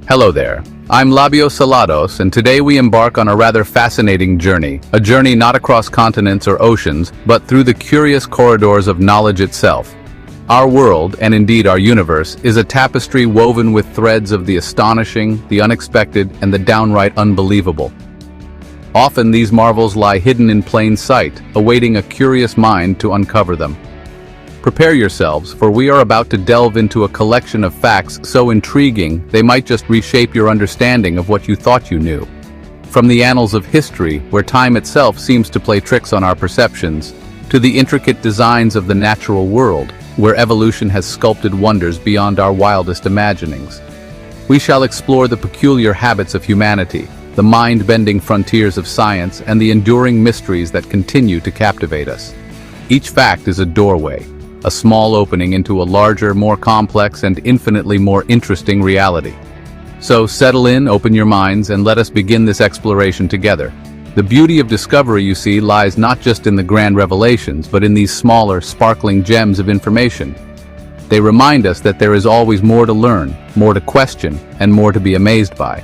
Hello there. I'm Labio Salados, and today we embark on a rather fascinating journey. A journey not across continents or oceans, but through the curious corridors of knowledge itself. Our world, and indeed our universe, is a tapestry woven with threads of the astonishing, the unexpected, and the downright unbelievable. Often these marvels lie hidden in plain sight, awaiting a curious mind to uncover them. Prepare yourselves, for we are about to delve into a collection of facts so intriguing they might just reshape your understanding of what you thought you knew. From the annals of history, where time itself seems to play tricks on our perceptions, to the intricate designs of the natural world, where evolution has sculpted wonders beyond our wildest imaginings. We shall explore the peculiar habits of humanity, the mind-bending frontiers of science, and the enduring mysteries that continue to captivate us. Each fact is a doorway, a small opening into a larger, more complex, and infinitely more interesting reality. So settle in, open your minds, and let us begin this exploration together. The beauty of discovery, you see, lies not just in the grand revelations, but in these smaller, sparkling gems of information. They remind us that there is always more to learn, more to question, and more to be amazed by.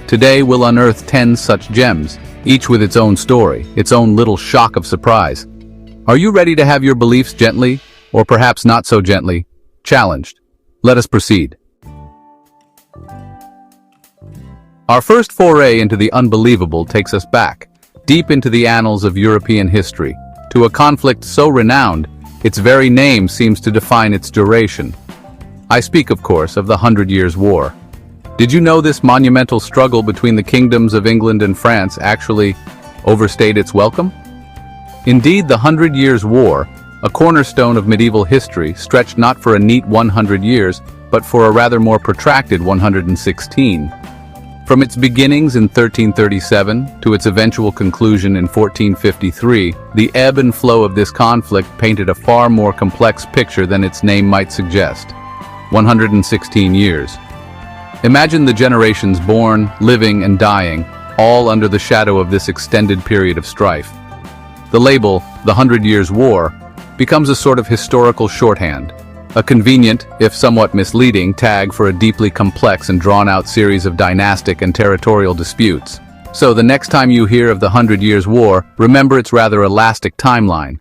Today we'll unearth 10 such gems, each with its own story, its own little shock of surprise. Are you ready to have your beliefs gently, or perhaps not so gently, challenged? Let us proceed. Our first foray into the unbelievable takes us back, deep into the annals of European history, to a conflict so renowned, its very name seems to define its duration. I speak, of course, of the 100 Years' War. Did you know this monumental struggle between the kingdoms of England and France actually overstayed its welcome? Indeed, the 100 Years' War, a cornerstone of medieval history, stretched not for a neat 100 years, but for a rather more protracted 116. From its beginnings in 1337 to its eventual conclusion in 1453, the ebb and flow of this conflict painted a far more complex picture than its name might suggest. 116 years. Imagine the generations born, living, and dying, all under the shadow of this extended period of strife. The label, the 100 Years' War, becomes a sort of historical shorthand, a convenient, if somewhat misleading, tag for a deeply complex and drawn-out series of dynastic and territorial disputes. So the next time you hear of the 100 Years' War, remember its rather elastic timeline.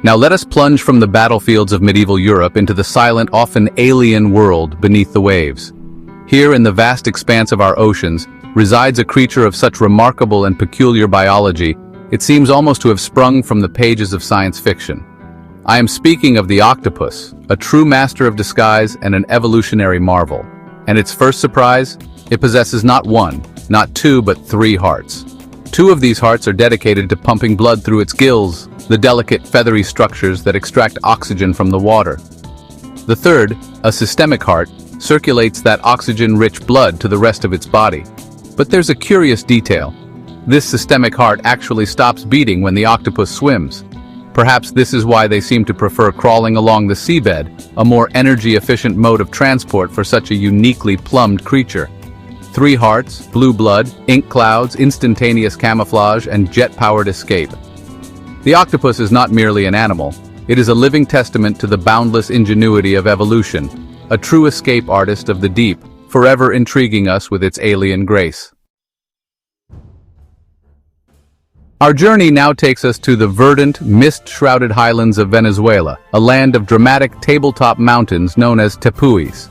Now let us plunge from the battlefields of medieval Europe into the silent, often alien world beneath the waves. Here in the vast expanse of our oceans resides a creature of such remarkable and peculiar biology, it seems almost to have sprung from the pages of science fiction. I am speaking of the octopus, a true master of disguise and an evolutionary marvel. And its first surprise? It possesses not one, not two, but 3 hearts. 2 of these hearts are dedicated to pumping blood through its gills, the delicate feathery structures that extract oxygen from the water. The third, a systemic heart, circulates that oxygen-rich blood to the rest of its body. But there's a curious detail. This systemic heart actually stops beating when the octopus swims. Perhaps this is why they seem to prefer crawling along the seabed, a more energy-efficient mode of transport for such a uniquely plumbed creature. 3 hearts, blue blood, ink clouds, instantaneous camouflage, and jet-powered escape. The octopus is not merely an animal, it is a living testament to the boundless ingenuity of evolution, a true escape artist of the deep, forever intriguing us with its alien grace. Our journey now takes us to the verdant, mist-shrouded highlands of Venezuela, a land of dramatic tabletop mountains known as tepuis.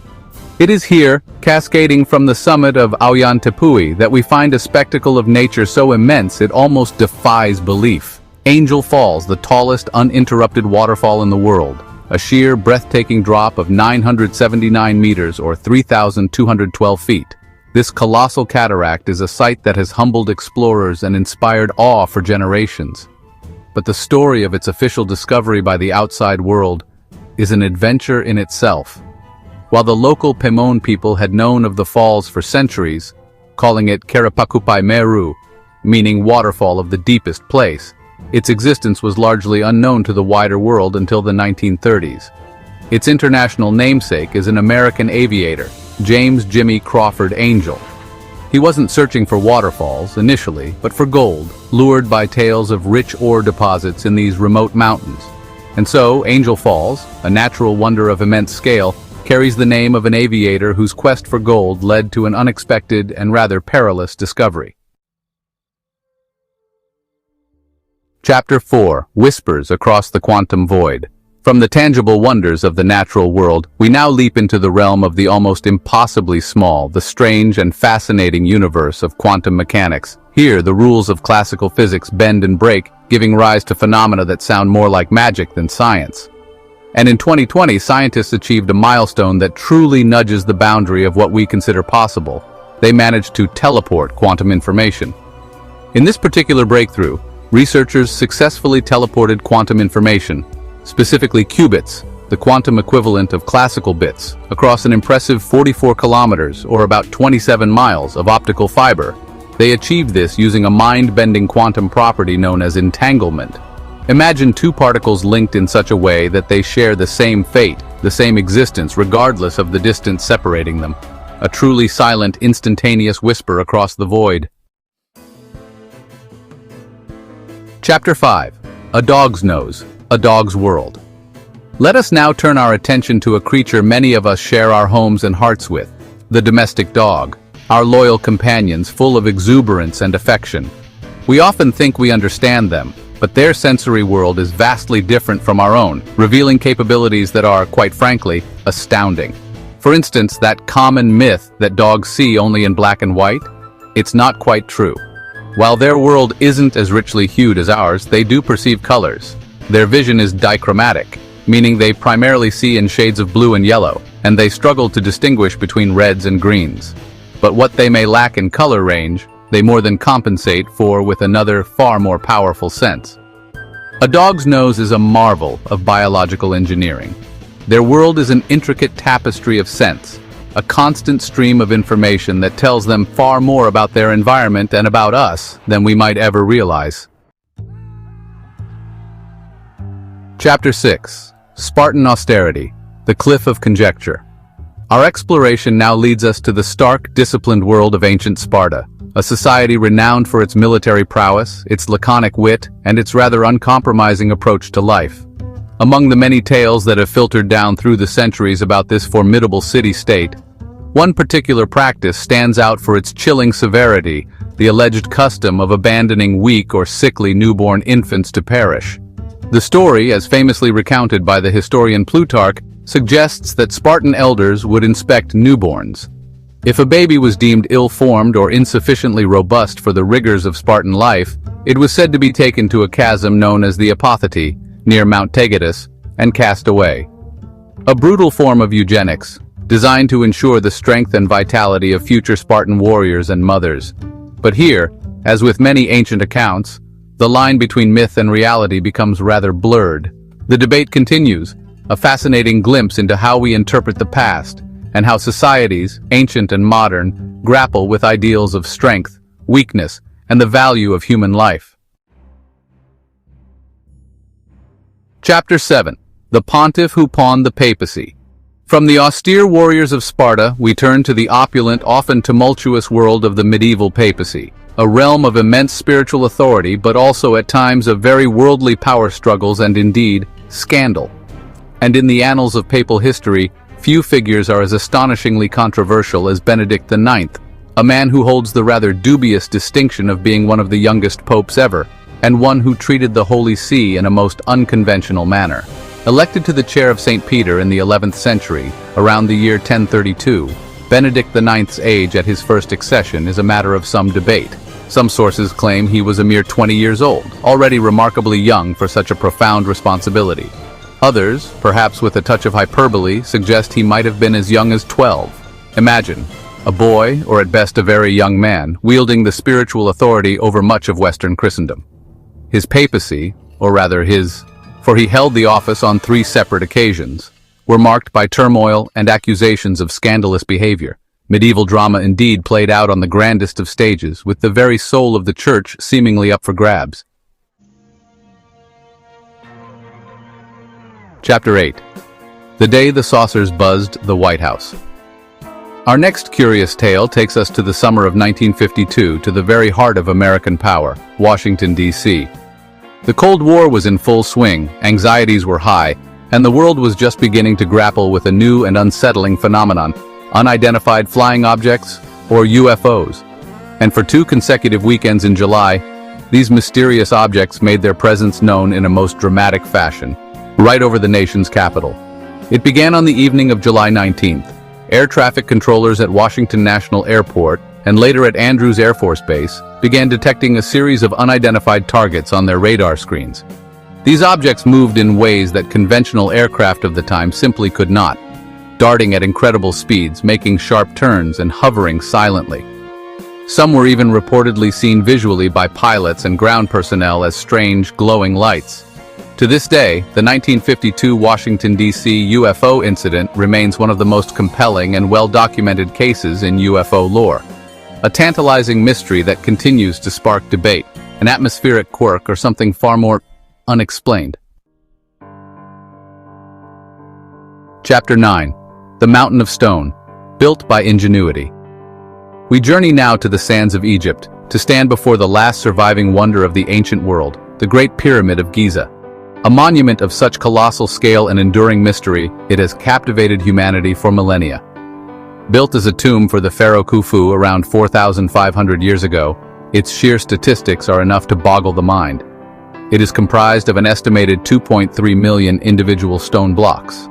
It is here, cascading from the summit of Tepuy, that we find a spectacle of nature so immense it almost defies belief. Angel Falls, the tallest uninterrupted waterfall in the world, a sheer, breathtaking drop of 979 meters or 3,212 feet. This colossal cataract is a sight that has humbled explorers and inspired awe for generations. But the story of its official discovery by the outside world is an adventure in itself. While the local Pemon people had known of the falls for centuries, calling it Karapakupai Meru, meaning waterfall of the deepest place, its existence was largely unknown to the wider world until the 1930s. Its international namesake is an American aviator, James Jimmy Crawford Angel. He wasn't searching for waterfalls initially, but for gold, lured by tales of rich ore deposits in these remote mountains. And so, Angel Falls, a natural wonder of immense scale, carries the name of an aviator whose quest for gold led to an unexpected and rather perilous discovery. Chapter 4: Whispers Across the Quantum Void. From the tangible wonders of the natural world, we now leap into the realm of the almost impossibly small, the strange and fascinating universe of quantum mechanics. Here, the rules of classical physics bend and break, giving rise to phenomena that sound more like magic than science. And in 2020, scientists achieved a milestone that truly nudges the boundary of what we consider possible. They managed to teleport quantum information. In this particular breakthrough, researchers successfully teleported quantum information, specifically qubits, the quantum equivalent of classical bits, across an impressive 44 kilometers or about 27 miles of optical fiber. They achieved this using a mind-bending quantum property known as entanglement. Imagine two particles linked in such a way that they share the same fate, the same existence, regardless of the distance separating them. A truly silent, instantaneous whisper across the void. Chapter 5: A Dog's Nose, A Dog's World. Let us now turn our attention to a creature many of us share our homes and hearts with, the domestic dog, our loyal companions full of exuberance and affection. We often think we understand them, but their sensory world is vastly different from our own, revealing capabilities that are, quite frankly, astounding. For instance, that common myth that dogs see only in black and white? It's not quite true. While their world isn't as richly hued as ours, they do perceive colors. Their vision is dichromatic, meaning they primarily see in shades of blue and yellow, and they struggle to distinguish between reds and greens. But what they may lack in color range, they more than compensate for with another, far more powerful sense. A dog's nose is a marvel of biological engineering. Their world is an intricate tapestry of sense, a constant stream of information that tells them far more about their environment and about us than we might ever realize. Chapter 6: Spartan Austerity, the Cliff of Conjecture. Our exploration now leads us to the stark, disciplined world of ancient Sparta, a society renowned for its military prowess, its laconic wit, and its rather uncompromising approach to life. Among the many tales that have filtered down through the centuries about this formidable city-state, one particular practice stands out for its chilling severity: the alleged custom of abandoning weak or sickly newborn infants to perish. The story, as famously recounted by the historian Plutarch, suggests that Spartan elders would inspect newborns. If a baby was deemed ill-formed or insufficiently robust for the rigors of Spartan life, it was said to be taken to a chasm known as the Apotheti, near Mount Taygetus, and cast away. A brutal form of eugenics, designed to ensure the strength and vitality of future Spartan warriors and mothers. But here, as with many ancient accounts, the line between myth and reality becomes rather blurred. The debate continues, a fascinating glimpse into how we interpret the past, and how societies, ancient and modern, grapple with ideals of strength, weakness, and the value of human life. Chapter 7: The Pontiff Who Pawned the Papacy. From the austere warriors of Sparta, we turn to the opulent, often tumultuous world of the medieval papacy, a realm of immense spiritual authority, but also at times of very worldly power struggles and indeed, scandal. And in the annals of papal history, few figures are as astonishingly controversial as Benedict IX, a man who holds the rather dubious distinction of being one of the youngest popes ever, and one who treated the Holy See in a most unconventional manner. Elected to the chair of St. Peter in the 11th century, around the year 1032, Benedict IX's age at his first accession is a matter of some debate. Some sources claim he was a mere 20 years old, already remarkably young for such a profound responsibility. Others, perhaps with a touch of hyperbole, suggest he might have been as young as 12. Imagine, a boy, or at best a very young man, wielding the spiritual authority over much of Western Christendom. His papacy, or rather for he held the office on 3 separate occasions, were marked by turmoil and accusations of scandalous behavior. Medieval drama indeed played out on the grandest of stages, with the very soul of the church seemingly up for grabs. Chapter 8: The Day the Saucers Buzzed the White House. Our next curious tale takes us to the summer of 1952, to the very heart of American power, Washington, DC. The Cold War was in full swing, anxieties were high, and the world was just beginning to grapple with a new and unsettling phenomenon: unidentified flying objects, or UFOs. And for 2 consecutive weekends in July, these mysterious objects made their presence known in a most dramatic fashion, right over the nation's capital. It began on the evening of July 19th. Air traffic controllers at Washington National Airport and later at Andrews Air Force Base began detecting a series of unidentified targets on their radar screens. These objects moved in ways that conventional aircraft of the time simply could not, darting at incredible speeds, making sharp turns, and hovering silently. Some were even reportedly seen visually by pilots and ground personnel as strange, glowing lights. To this day, the 1952 Washington DC UFO incident remains one of the most compelling and well-documented cases in UFO lore. A tantalizing mystery that continues to spark debate, an atmospheric quirk, or something far more unexplained. Chapter 9. The Mountain of Stone, built by ingenuity. We journey now to the sands of Egypt, to stand before the last surviving wonder of the ancient world, the Great Pyramid of Giza. A monument of such colossal scale and enduring mystery, it has captivated humanity for millennia. Built as a tomb for the pharaoh Khufu around 4,500 years ago, its sheer statistics are enough to boggle the mind. It is comprised of an estimated 2.3 million individual stone blocks.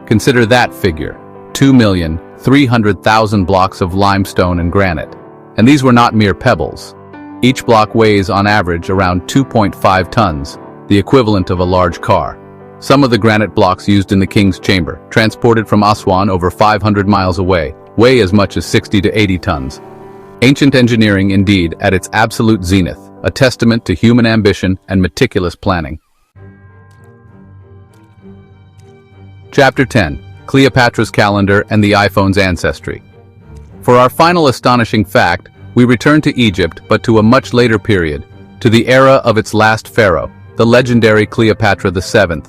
Consider that figure, 2,300,000 blocks of limestone and granite. And these were not mere pebbles. Each block weighs on average around 2.5 tons, the equivalent of a large car. Some of the granite blocks used in the king's chamber, transported from Aswan over 500 miles away, weigh as much as 60 to 80 tons. Ancient engineering indeed at its absolute zenith, a testament to human ambition and meticulous planning. Chapter 10. Cleopatra's Calendar and the iPhone's Ancestry. For our final astonishing fact, we return to Egypt, but to a much later period, to the era of its last pharaoh, the legendary Cleopatra VII.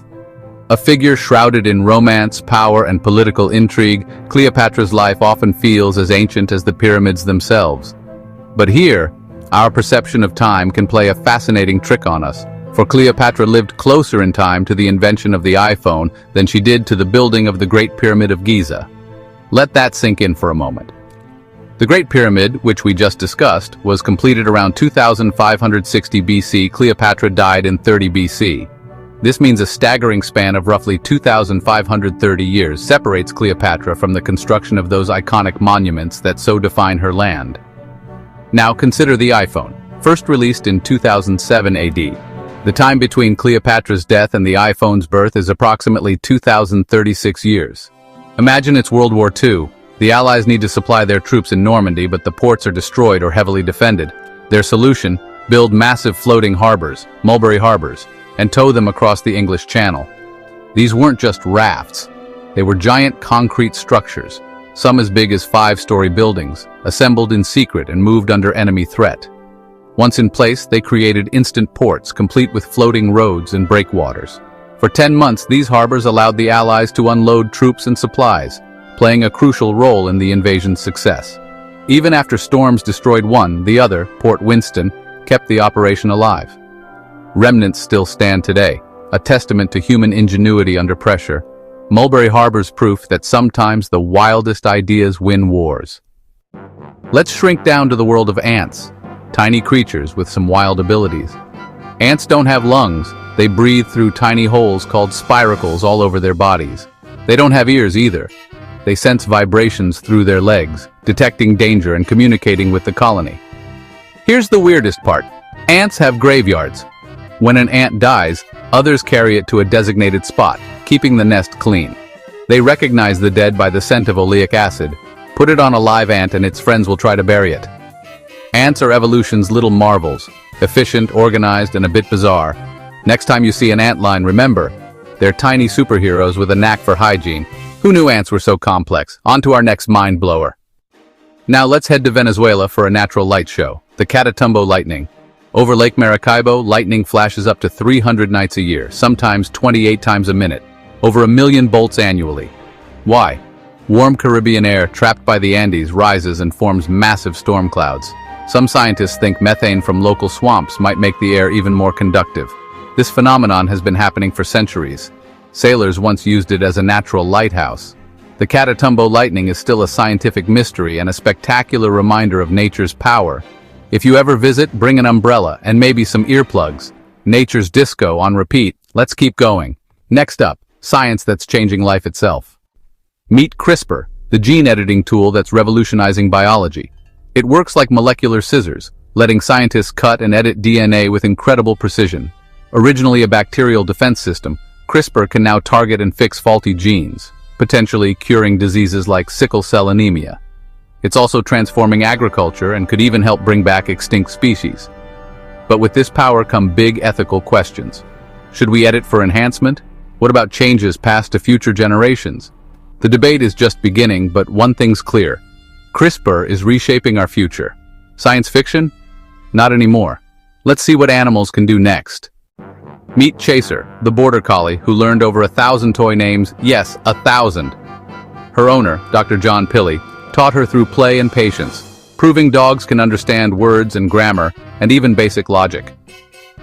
A figure shrouded in romance, power, and political intrigue, Cleopatra's life often feels as ancient as the pyramids themselves. But here, our perception of time can play a fascinating trick on us, for Cleopatra lived closer in time to the invention of the iPhone than she did to the building of the Great Pyramid of Giza. Let that sink in for a moment. The Great Pyramid, which we just discussed, was completed around 2560 BC. Cleopatra died in 30 BC. This means a staggering span of roughly 2,530 years separates Cleopatra from the construction of those iconic monuments that so define her land. Now consider the iPhone, first released in 2007 AD. The time between Cleopatra's death and the iPhone's birth is approximately 2,036 years. Imagine it's World War II. The Allies need to supply their troops in Normandy, but the ports are destroyed or heavily defended. Their solution? Build massive floating harbors, Mulberry Harbors, and tow them across the English Channel. These weren't just rafts. They were giant concrete structures, some as big as 5-story buildings, assembled in secret and moved under enemy threat. Once in place, they created instant ports, complete with floating roads and breakwaters. For 10 months, these harbors allowed the Allies to unload troops and supplies, playing a crucial role in the invasion's success. Even after storms destroyed one, the other, Port Winston, kept the operation alive. Remnants still stand today, a testament to human ingenuity under pressure. Mulberry Harbor's proof that sometimes the wildest ideas win wars. Let's shrink down to the world of ants, tiny creatures with some wild abilities. Ants don't have lungs. They breathe through tiny holes called spiracles all over their bodies. They don't have ears either. They sense vibrations through their legs, detecting danger and communicating with the colony. Here's the weirdest part. Ants have graveyards. When an ant dies, others carry it to a designated spot, keeping the nest clean. They recognize the dead by the scent of oleic acid. Put it on a live ant and its friends will try to bury it. Ants are evolution's little marvels, efficient, organized, and a bit bizarre. Next time you see an ant line, remember, they're tiny superheroes with a knack for hygiene. Who knew ants were so complex? On to our next mind blower. Now let's head to Venezuela for a natural light show, the Catatumbo lightning. Over Lake Maracaibo, lightning flashes up to 300 nights a year, sometimes 28 times a minute, over 1 million bolts annually. Why? Warm Caribbean air trapped by the Andes rises and forms massive storm clouds. Some scientists think methane from local swamps might make the air even more conductive. This phenomenon has been happening for centuries. Sailors once used it as a natural lighthouse. The Catatumbo lightning is still a scientific mystery and a spectacular reminder of nature's power. If you ever visit, bring an umbrella and maybe some earplugs. Nature's disco on repeat. Let's keep going. Next up, science that's changing life itself. Meet CRISPR, the gene editing tool that's revolutionizing biology. It works like molecular scissors, letting scientists cut and edit DNA with incredible precision. Originally a bacterial defense system, CRISPR can now target and fix faulty genes, potentially curing diseases like sickle cell anemia. It's also transforming agriculture and could even help bring back extinct species. But with this power come big ethical questions. Should we edit for enhancement? What about changes passed to future generations? The debate is just beginning, but one thing's clear. CRISPR is reshaping our future. Science fiction? Not anymore. Let's see what animals can do next. Meet Chaser, the border collie who learned over 1,000 toy names, yes, 1,000. Her owner, Dr. John Pilley, taught her through play and patience, proving dogs can understand words and grammar and even basic logic.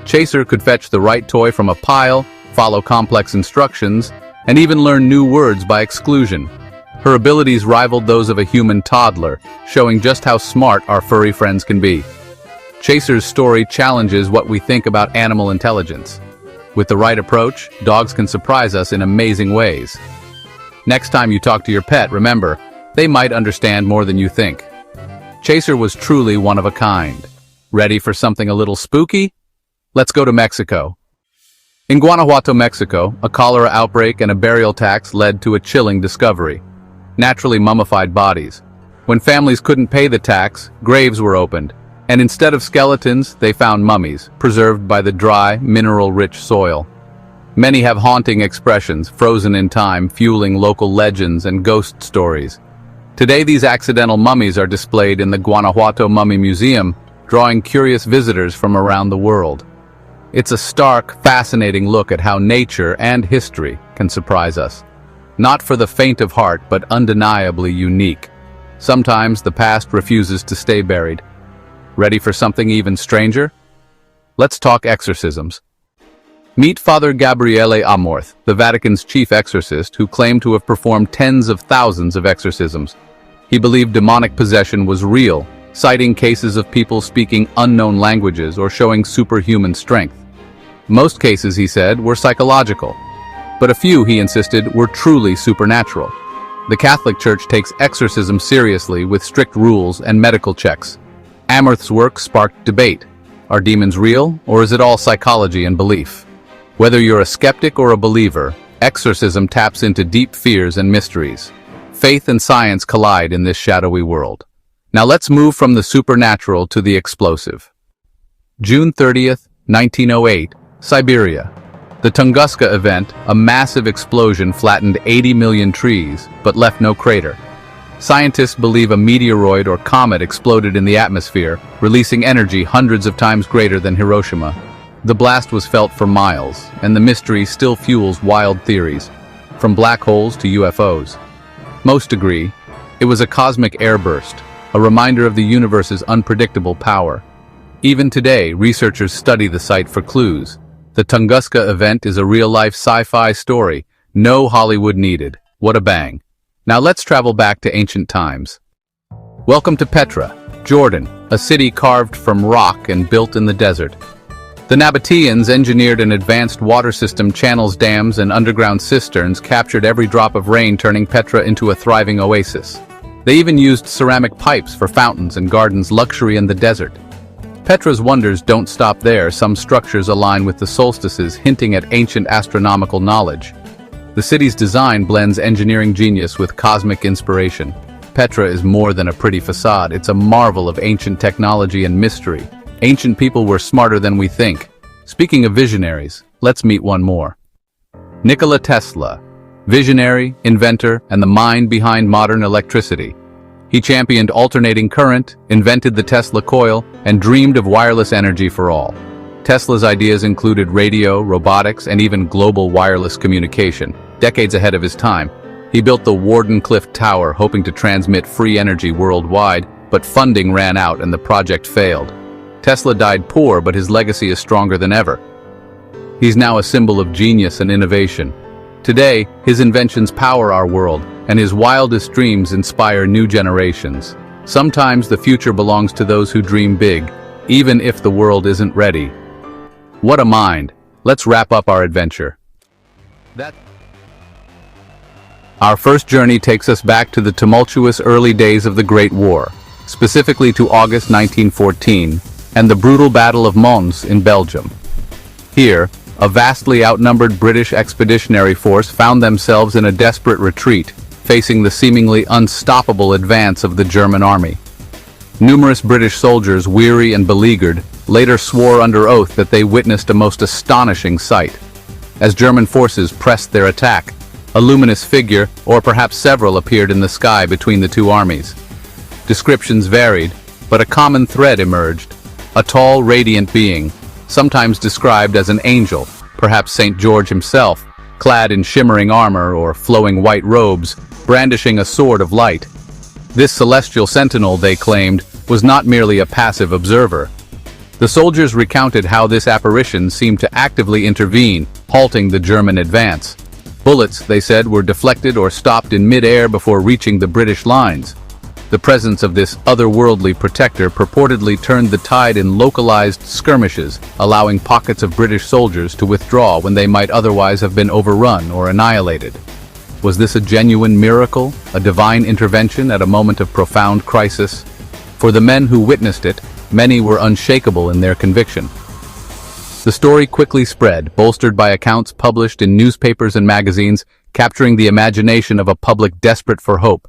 Chaser could fetch the right toy from a pile, follow complex instructions, and even learn new words by exclusion. Her abilities rivaled those of a human toddler, showing just how smart our furry friends can be. Chaser's story challenges what we think about animal intelligence. With the right approach, dogs can surprise us in amazing ways. Next time you talk to your pet, remember, they might understand more than you think. Chaser was truly one of a kind. Ready for something a little spooky? Let's go to Mexico. In Guanajuato, Mexico, a cholera outbreak and a burial tax led to a chilling discovery: naturally mummified bodies. When families couldn't pay the tax, graves were opened, and instead of skeletons, they found mummies, preserved by the dry, mineral-rich soil. Many have haunting expressions, frozen in time, fueling local legends and ghost stories. Today, these accidental mummies are displayed in the Guanajuato Mummy Museum, drawing curious visitors from around the world. It's a stark, fascinating look at how nature and history can surprise us. Not for the faint of heart, but undeniably unique. Sometimes the past refuses to stay buried. Ready for something even stranger? Let's talk exorcisms. Meet Father Gabriele Amorth, the Vatican's chief exorcist, who claimed to have performed tens of thousands of exorcisms. He believed demonic possession was real, citing cases of people speaking unknown languages or showing superhuman strength. Most cases, he said, were psychological, but a few, he insisted, were truly supernatural. The Catholic Church takes exorcism seriously with strict rules and medical checks. Amorth's work sparked debate. Are demons real, or is it all psychology and belief? Whether you're a skeptic or a believer, exorcism taps into deep fears and mysteries. Faith and science collide in this shadowy world. Now let's move from the supernatural to the explosive. June 30th, 1908, Siberia. The Tunguska event, a massive explosion, flattened 80 million trees, but left no crater. Scientists believe a meteoroid or comet exploded in the atmosphere, releasing energy hundreds of times greater than Hiroshima. The blast was felt for miles, and the mystery still fuels wild theories, from black holes to UFOs. Most agree it was a cosmic airburst, a reminder of the universe's unpredictable power. Even today, researchers study the site for clues. The Tunguska event is a real-life sci-fi story. No Hollywood needed. What a bang. Now let's travel back to ancient times. Welcome to Petra, Jordan, a city carved from rock and built in the desert. The Nabateans engineered an advanced water system, channels, dams, and underground cisterns captured every drop of rain, turning Petra into a thriving oasis. They even used ceramic pipes for fountains and gardens, luxury in the desert. Petra's wonders don't stop there. Some structures align with the solstices, hinting at ancient astronomical knowledge. The city's design blends engineering genius with cosmic inspiration. Petra is more than a pretty facade, it's a marvel of ancient technology and mystery. Ancient people were smarter than we think. Speaking of visionaries, let's meet one more. Nikola Tesla, visionary, inventor, and the mind behind modern electricity. He championed alternating current, invented the Tesla coil, and dreamed of wireless energy for all. Tesla's ideas included radio, robotics, and even global wireless communication. Decades ahead of his time, he built the Wardenclyffe Tower, hoping to transmit free energy worldwide, but funding ran out and the project failed. Tesla died poor, but his legacy is stronger than ever. He's now a symbol of genius and innovation. Today, his inventions power our world, and his wildest dreams inspire new generations. Sometimes the future belongs to those who dream big, even if the world isn't ready. What a mind! Let's wrap up our adventure. Our first journey takes us back to the tumultuous early days of the Great War, specifically to August 1914, and the brutal Battle of Mons in Belgium. Here, a vastly outnumbered British expeditionary force found themselves in a desperate retreat, facing the seemingly unstoppable advance of the German army. Numerous British soldiers, weary and beleaguered, later swore under oath that they witnessed a most astonishing sight. As German forces pressed their attack, a luminous figure, or perhaps several, appeared in the sky between the two armies. Descriptions varied, but a common thread emerged: a tall, radiant being, sometimes described as an angel, perhaps St. George himself, clad in shimmering armor or flowing white robes, brandishing a sword of light. This celestial sentinel, they claimed, was not merely a passive observer. The soldiers recounted how this apparition seemed to actively intervene, halting the German advance. Bullets, they said, were deflected or stopped in mid-air before reaching the British lines. The presence of this otherworldly protector purportedly turned the tide in localized skirmishes, allowing pockets of British soldiers to withdraw when they might otherwise have been overrun or annihilated. Was this a genuine miracle, a divine intervention at a moment of profound crisis? For the men who witnessed it, many were unshakable in their conviction. The story quickly spread, bolstered by accounts published in newspapers and magazines, capturing the imagination of a public desperate for hope.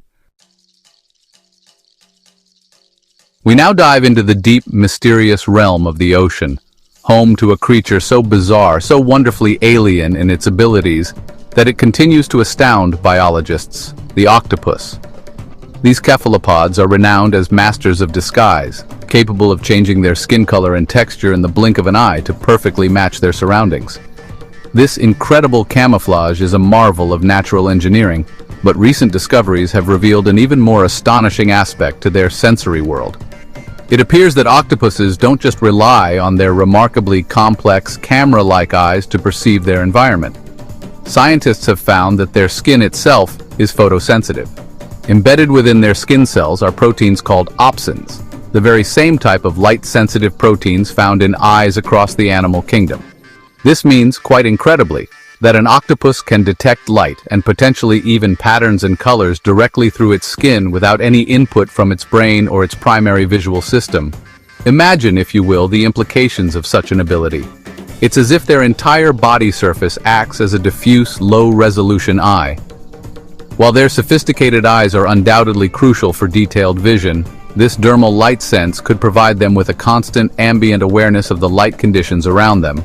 We now dive into the deep, mysterious realm of the ocean, home to a creature so bizarre, so wonderfully alien in its abilities, that it continues to astound biologists: the octopus. These cephalopods are renowned as masters of disguise, capable of changing their skin color and texture in the blink of an eye to perfectly match their surroundings. This incredible camouflage is a marvel of natural engineering, but recent discoveries have revealed an even more astonishing aspect to their sensory world. It appears that octopuses don't just rely on their remarkably complex, camera-like eyes to perceive their environment. Scientists have found that their skin itself is photosensitive. Embedded within their skin cells are proteins called opsins, the very same type of light-sensitive proteins found in eyes across the animal kingdom. This means, quite incredibly, that an octopus can detect light and potentially even patterns and colors directly through its skin without any input from its brain or its primary visual system. Imagine, if you will, the implications of such an ability. It's as if their entire body surface acts as a diffuse, low-resolution eye. While their sophisticated eyes are undoubtedly crucial for detailed vision, this dermal light sense could provide them with a constant ambient awareness of the light conditions around them.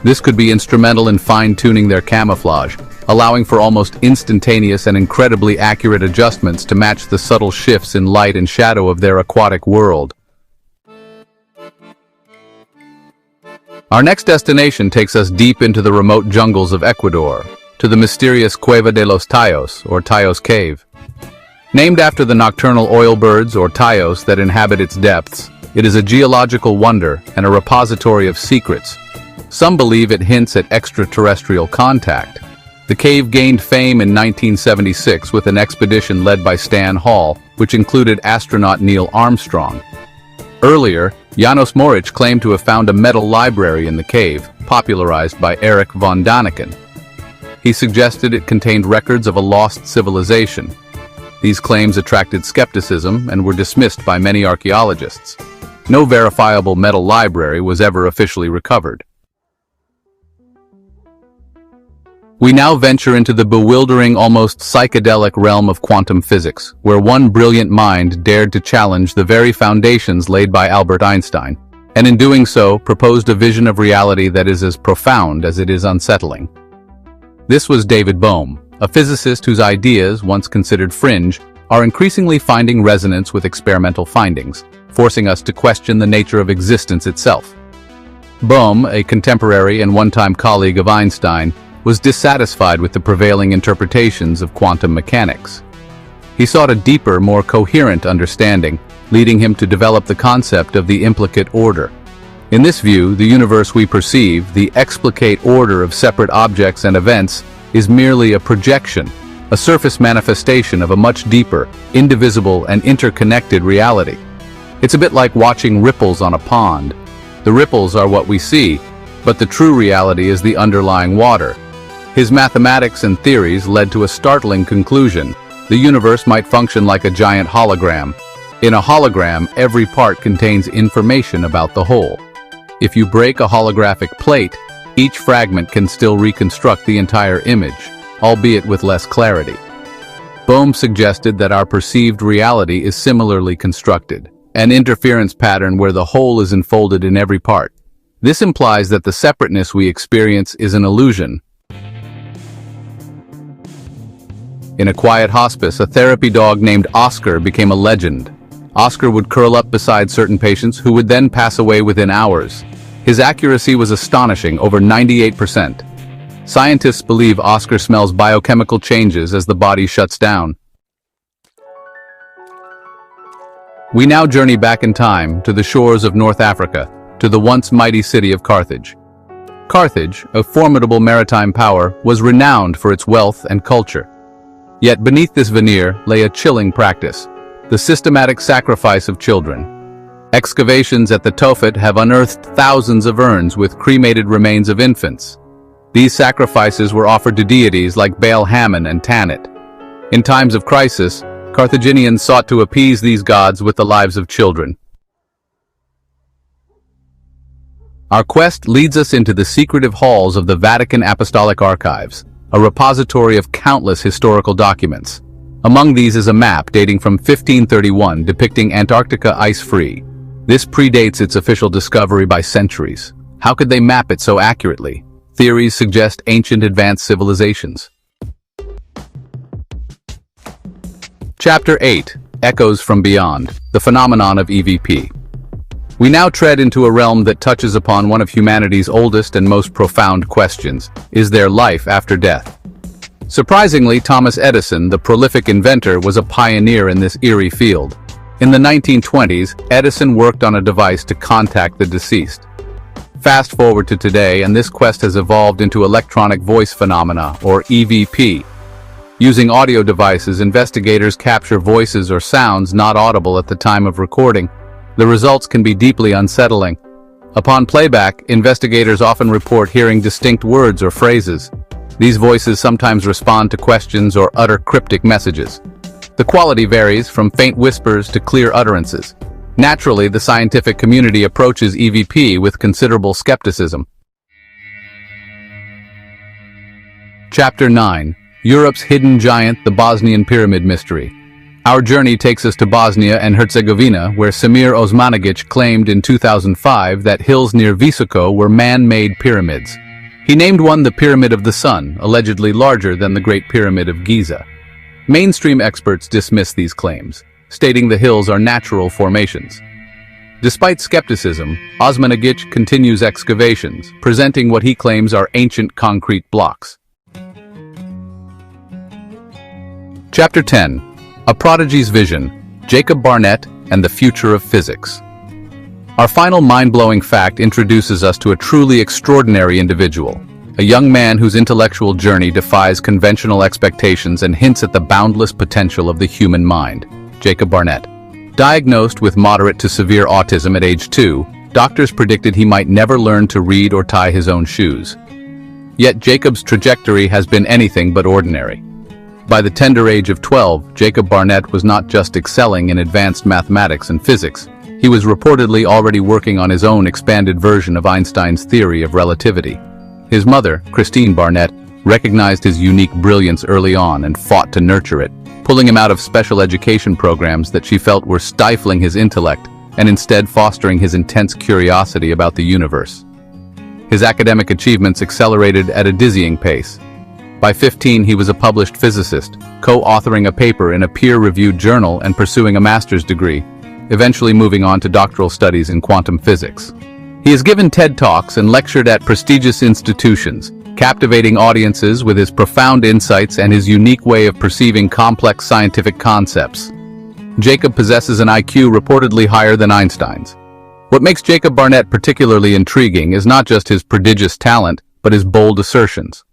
This could be instrumental in fine-tuning their camouflage, allowing for almost instantaneous and incredibly accurate adjustments to match the subtle shifts in light and shadow of their aquatic world. Our next destination takes us deep into the remote jungles of Ecuador, to the mysterious Cueva de los Taios, or Taios Cave. Named after the nocturnal oil birds, or Taios, that inhabit its depths, it is a geological wonder and a repository of secrets. Some believe it hints at extraterrestrial contact. The cave gained fame in 1976 with an expedition led by Stan Hall, which included astronaut Neil Armstrong. Earlier, Janos Moritz claimed to have found a metal library in the cave, popularized by Erich von Däniken. He suggested it contained records of a lost civilization. These claims attracted skepticism and were dismissed by many archaeologists. No verifiable metal library was ever officially recovered. We now venture into the bewildering, almost psychedelic realm of quantum physics, where one brilliant mind dared to challenge the very foundations laid by Albert Einstein, and in doing so, proposed a vision of reality that is as profound as it is unsettling. This was David Bohm, a physicist whose ideas, once considered fringe, are increasingly finding resonance with experimental findings, forcing us to question the nature of existence itself. Bohm, a contemporary and one-time colleague of Einstein, was dissatisfied with the prevailing interpretations of quantum mechanics. He sought a deeper, more coherent understanding, leading him to develop the concept of the implicate order. In this view, the universe we perceive, the explicate order of separate objects and events, is merely a projection, a surface manifestation of a much deeper, indivisible, and interconnected reality. It's a bit like watching ripples on a pond. The ripples are what we see, but the true reality is the underlying water. His mathematics and theories led to a startling conclusion. The universe might function like a giant hologram. In a hologram, every part contains information about the whole. If you break a holographic plate, each fragment can still reconstruct the entire image, albeit with less clarity. Bohm suggested that our perceived reality is similarly constructed, an interference pattern where the whole is enfolded in every part. This implies that the separateness we experience is an illusion. In a quiet hospice, a therapy dog named Oscar became a legend. Oscar would curl up beside certain patients who would then pass away within hours. His accuracy was astonishing, over 98%. Scientists believe Oscar smells biochemical changes as the body shuts down. We now journey back in time to the shores of North Africa, to the once mighty city of Carthage. Carthage, a formidable maritime power, was renowned for its wealth and culture. Yet beneath this veneer lay a chilling practice, the systematic sacrifice of children. Excavations at the Tophet have unearthed thousands of urns with cremated remains of infants. These sacrifices were offered to deities like Baal Hammon and Tanit. In times of crisis, Carthaginians sought to appease these gods with the lives of children. Our quest leads us into the secretive halls of the Vatican Apostolic Archives, a repository of countless historical documents. Among these is a map dating from 1531 depicting Antarctica ice-free. This predates its official discovery by centuries. How could they map it so accurately? Theories suggest ancient advanced civilizations. Chapter 8. Echoes from Beyond, the phenomenon of EVP. We now tread into a realm that touches upon one of humanity's oldest and most profound questions. Is there life after death? Surprisingly, Thomas Edison, the prolific inventor, was a pioneer in this eerie field. In the 1920s, Edison worked on a device to contact the deceased. Fast forward to today, and this quest has evolved into electronic voice phenomena, or EVP. Using audio devices, investigators capture voices or sounds not audible at the time of recording. The results can be deeply unsettling. Upon playback, investigators often report hearing distinct words or phrases. These voices sometimes respond to questions or utter cryptic messages. The quality varies from faint whispers to clear utterances. Naturally, the scientific community approaches EVP with considerable skepticism. Chapter 9. Europe's Hidden Giant, the Bosnian Pyramid Mystery. Our journey takes us to Bosnia and Herzegovina, where Samir Osmanagic claimed in 2005 that hills near Visoko were man-made pyramids. He named one the Pyramid of the Sun, allegedly larger than the Great Pyramid of Giza. Mainstream experts dismiss these claims, stating the hills are natural formations. Despite skepticism, Osmanagic continues excavations, presenting what he claims are ancient concrete blocks. Chapter 10. A Prodigy's Vision, Jacob Barnett and the Future of Physics. Our final mind-blowing fact introduces us to a truly extraordinary individual, a young man whose intellectual journey defies conventional expectations and hints at the boundless potential of the human mind. Jacob Barnett. Diagnosed with moderate to severe autism at age 2, doctors predicted he might never learn to read or tie his own shoes. Yet Jacob's trajectory has been anything but ordinary. By the tender age of 12, Jacob Barnett was not just excelling in advanced mathematics and physics, he was reportedly already working on his own expanded version of Einstein's theory of relativity. His mother, Christine Barnett, recognized his unique brilliance early on and fought to nurture it, pulling him out of special education programs that she felt were stifling his intellect and instead fostering his intense curiosity about the universe. His academic achievements accelerated at a dizzying pace. By 15, he was a published physicist, co-authoring a paper in a peer-reviewed journal and pursuing a master's degree, eventually moving on to doctoral studies in quantum physics. He has given TED Talks and lectured at prestigious institutions, captivating audiences with his profound insights and his unique way of perceiving complex scientific concepts. Jacob possesses an IQ reportedly higher than Einstein's. What makes Jacob Barnett particularly intriguing is not just his prodigious talent, but his bold assertions.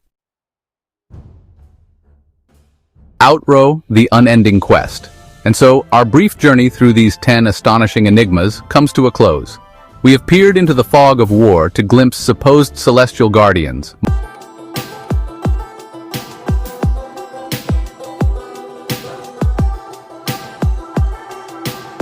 outrow the unending quest. And so, our brief journey through these 10 astonishing enigmas comes to a close. We have peered into the fog of war to glimpse supposed celestial guardians,